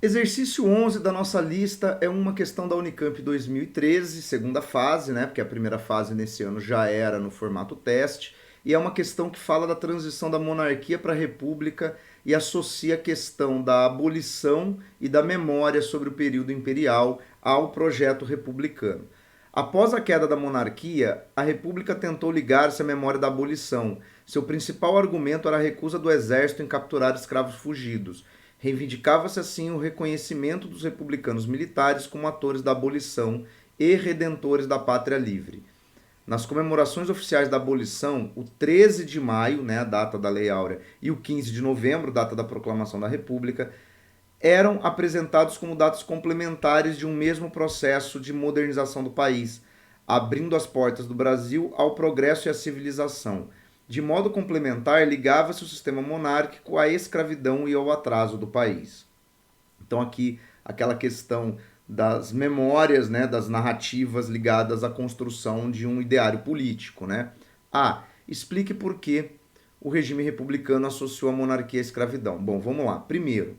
Exercício 11 da nossa lista é uma questão da Unicamp 2013, segunda fase, né? Porque a primeira fase nesse ano já era no formato teste, e é uma questão que fala da transição da monarquia para a república e associa a questão da abolição e da memória sobre o período imperial ao projeto republicano. Após a queda da monarquia, a república tentou ligar-se à memória da abolição. Seu principal argumento era a recusa do exército em capturar escravos fugidos. Reivindicava-se assim o reconhecimento dos republicanos militares como atores da abolição e redentores da pátria livre. Nas comemorações oficiais da abolição, o 13 de maio, né, a data da Lei Áurea, e o 15 de novembro, data da proclamação da República, eram apresentados como datas complementares de um mesmo processo de modernização do país, abrindo as portas do Brasil ao progresso e à civilização. De modo complementar, ligava-se o sistema monárquico à escravidão e ao atraso do país. Então aqui aquela questão das memórias, né, das narrativas ligadas à construção de um ideário político, né? Explique por que o regime republicano associou a monarquia à escravidão. Bom, vamos lá. Primeiro,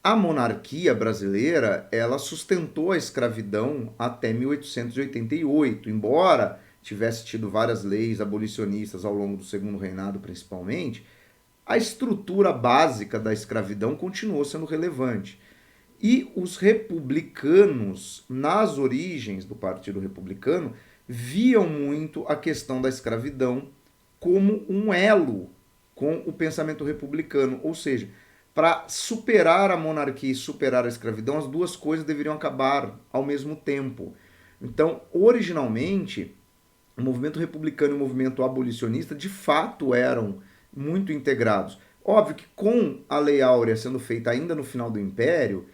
a monarquia brasileira, ela sustentou a escravidão até 1888, embora tivesse tido várias leis abolicionistas ao longo do Segundo Reinado, principalmente, a estrutura básica da escravidão continuou sendo relevante. E os republicanos, nas origens do Partido Republicano, viam muito a questão da escravidão como um elo com o pensamento republicano, ou seja, para superar a monarquia e superar a escravidão, as duas coisas deveriam acabar ao mesmo tempo. Então, originalmente, o movimento republicano e o movimento abolicionista de fato eram muito integrados. Óbvio que com a Lei Áurea sendo feita ainda no final do Império,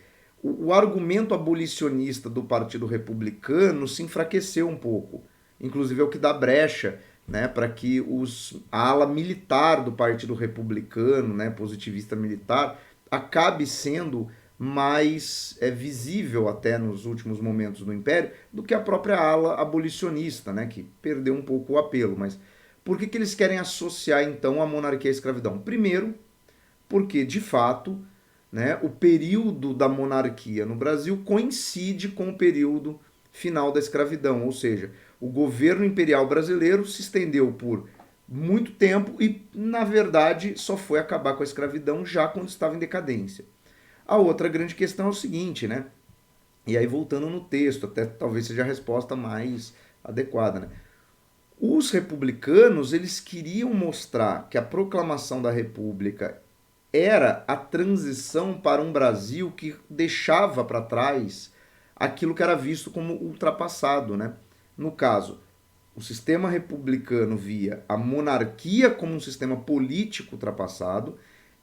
o argumento abolicionista do Partido Republicano se enfraqueceu um pouco. Inclusive é o que dá brecha, né, para que a ala militar do Partido Republicano, né, positivista militar, acabe sendo mais visível até nos últimos momentos do Império do que a própria ala abolicionista, né, que perdeu um pouco o apelo. Mas por que eles querem associar então a monarquia à escravidão? Primeiro, porque de fato, né, o período da monarquia no Brasil coincide com o período final da escravidão, ou seja, o governo imperial brasileiro se estendeu por muito tempo e, na verdade, só foi acabar com a escravidão já quando estava em decadência. A outra grande questão é o seguinte, né? E aí voltando no texto, até talvez seja a resposta mais adequada, né? Os republicanos, eles queriam mostrar que a proclamação da República era a transição para um Brasil que deixava para trás aquilo que era visto como ultrapassado, né? No caso, o sistema republicano via a monarquia como um sistema político ultrapassado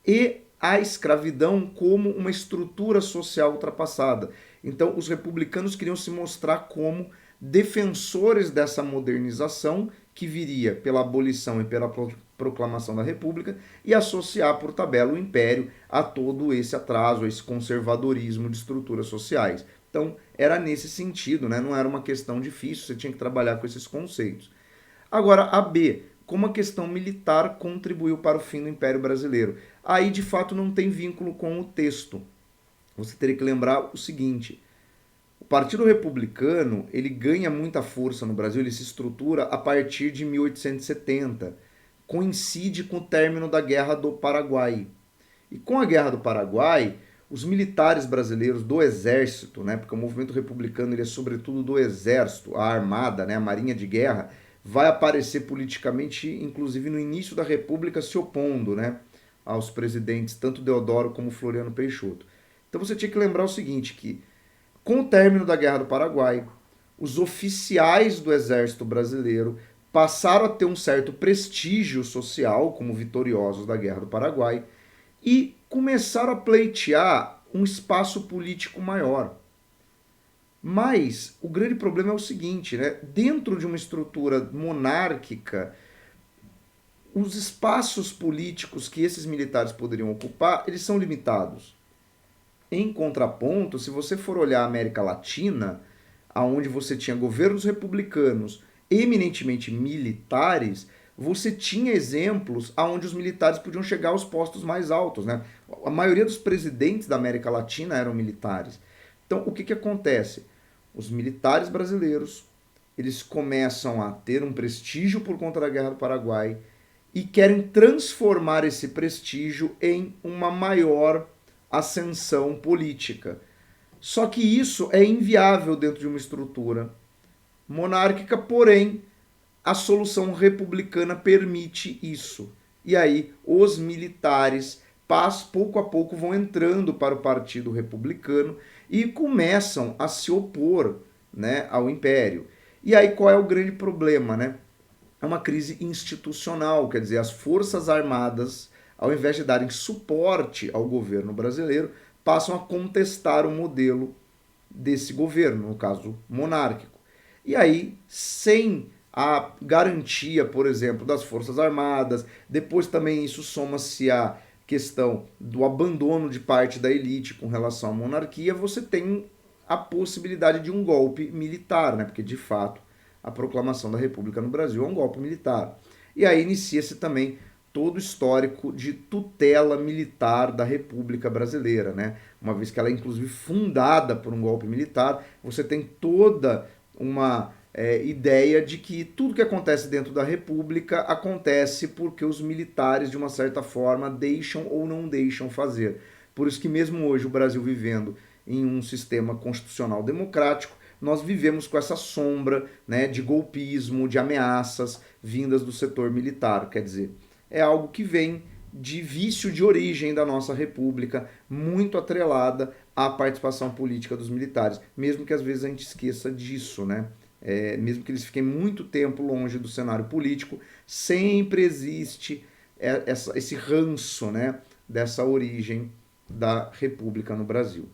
e a escravidão como uma estrutura social ultrapassada. Então, os republicanos queriam se mostrar como defensores dessa modernização que viria pela abolição e pela proclamação da República e associar por tabela o Império a todo esse atraso, a esse conservadorismo de estruturas sociais. Então, era nesse sentido, né? Não era uma questão difícil, você tinha que trabalhar com esses conceitos. Agora, a B, como a questão militar contribuiu para o fim do Império Brasileiro? Aí, de fato, não tem vínculo com o texto. Você teria que lembrar o seguinte: o Partido Republicano, ele ganha muita força no Brasil, ele se estrutura a partir de 1870. Coincide com o término da Guerra do Paraguai. E com a Guerra do Paraguai, os militares brasileiros do exército, né, porque o movimento republicano ele é sobretudo do exército, a armada, né, a marinha de guerra, vai aparecer politicamente, inclusive no início da República, se opondo, né, aos presidentes tanto Deodoro como Floriano Peixoto. Então você tinha que lembrar o seguinte, que com o término da Guerra do Paraguai, os oficiais do exército brasileiro passaram a ter um certo prestígio social como vitoriosos da Guerra do Paraguai e começaram a pleitear um espaço político maior. Mas o grande problema é o seguinte, né? Dentro de uma estrutura monárquica, os espaços políticos que esses militares poderiam ocupar, eles são limitados. Em contraponto, se você for olhar a América Latina, aonde você tinha governos republicanos eminentemente militares, você tinha exemplos onde os militares podiam chegar aos postos mais altos, né? A maioria dos presidentes da América Latina eram militares. Então, o que, que acontece? Os militares brasileiros, eles começam a ter um prestígio por conta da Guerra do Paraguai e querem transformar esse prestígio em uma maior ascensão política. Só que isso é inviável dentro de uma estrutura monárquica, porém a solução republicana permite isso. E aí os militares, pouco a pouco, vão entrando para o Partido Republicano e começam a se opor, né, ao Império. E aí qual é o grande problema, né? É uma crise institucional, quer dizer, as Forças Armadas, ao invés de darem suporte ao governo brasileiro, passam a contestar o modelo desse governo, no caso monárquico. E aí, sem a garantia, por exemplo, das Forças Armadas, depois também isso soma-se à questão do abandono de parte da elite com relação à monarquia, você tem a possibilidade de um golpe militar, né? Porque de fato a proclamação da República no Brasil é um golpe militar. E aí inicia-se também todo o histórico de tutela militar da República Brasileira, né? Uma vez que ela é inclusive fundada por um golpe militar, você tem toda uma ideia de que tudo que acontece dentro da República acontece porque os militares, de uma certa forma, deixam ou não deixam fazer. Por isso que mesmo hoje o Brasil vivendo em um sistema constitucional democrático, nós vivemos com essa sombra, né, de golpismo, de ameaças vindas do setor militar. Quer dizer, é algo que vem de vício de origem da nossa república, muito atrelada à participação política dos militares, mesmo que às vezes a gente esqueça disso, né? Mesmo que eles fiquem muito tempo longe do cenário político, sempre existe esse ranço, né, dessa origem da república no Brasil.